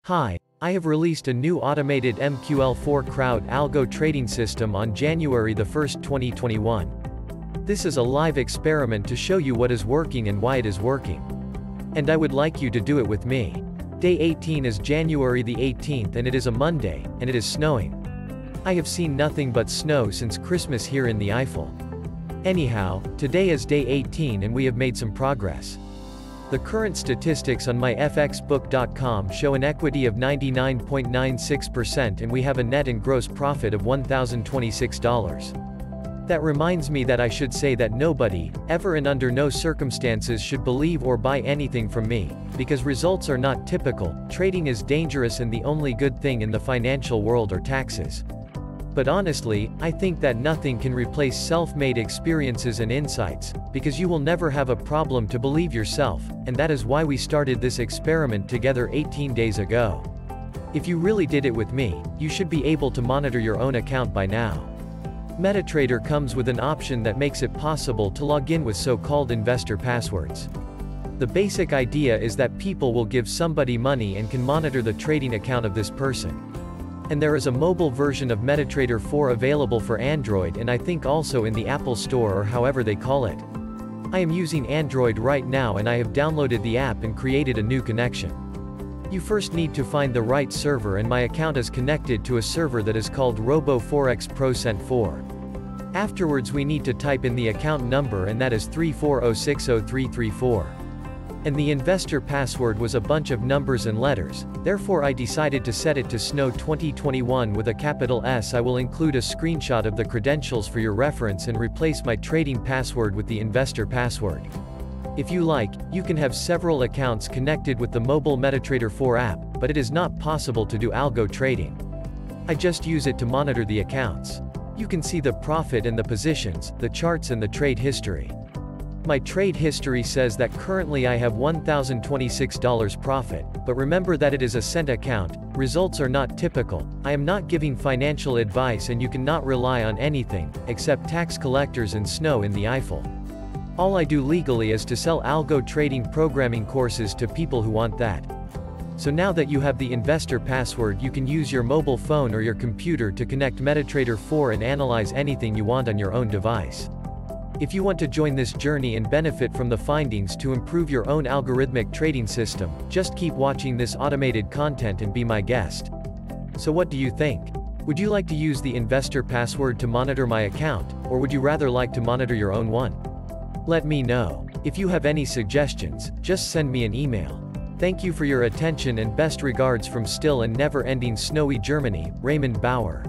Hi, I have released a new automated MQL4 crowd algo trading system on January 1, 2021. This is a live experiment to show you what is working and why it is working. And I would like you to do it with me. Day 18 is January the 18th and it is a Monday, and it is snowing. I have seen nothing but snow since Christmas here in the Eifel. Anyhow, today is day 18 and we have made some progress. The current statistics on myfxbook.com show an equity of 99.96% and we have a net and gross profit of $1,026. That reminds me that I should say that nobody, ever and under no circumstances should believe or buy anything from me, because results are not typical, trading is dangerous and the only good thing in the financial world are taxes. But honestly, I think that nothing can replace self-made experiences and insights, because you will never have a problem to believe yourself, and that is why we started this experiment together 18 days ago. If you really did it with me, you should be able to monitor your own account by now. MetaTrader comes with an option that makes it possible to log in with so-called investor passwords. The basic idea is that people will give somebody money and can monitor the trading account of this person. And there is a mobile version of MetaTrader 4 available for Android and I think also in the Apple Store or however they call it. I am using Android right now and I have downloaded the app and created a new connection. You first need to find the right server and my account is connected to a server that is called Robo4X Procent 4. Afterwards we need to type in the account number and that is 340603334. And the investor password was a bunch of numbers and letters, therefore I decided to set it to Snow 2021 with a capital S. I will include a screenshot of the credentials for your reference and replace my trading password with the investor password. If you like, you can have several accounts connected with the mobile MetaTrader 4 app, but it is not possible to do algo trading. I just use it to monitor the accounts. You can see the profit and the positions, the charts and the trade history. My trade history says that currently I have $1,026 profit, but remember that it is a cent account, results are not typical, I am not giving financial advice and you cannot rely on anything, except tax collectors and snow in the Eifel. All I do legally is to sell algo trading programming courses to people who want that. So now that you have the investor password you can use your mobile phone or your computer to connect MetaTrader 4 and analyze anything you want on your own device. If you want to join this journey and benefit from the findings to improve your own algorithmic trading system, just keep watching this automated content and be my guest. So what do you think? Would you like to use the investor password to monitor my account, or would you rather like to monitor your own one? Let me know. If you have any suggestions, just send me an email. Thank you for your attention and best regards from still and never-ending snowy Germany, Raymond Bauer.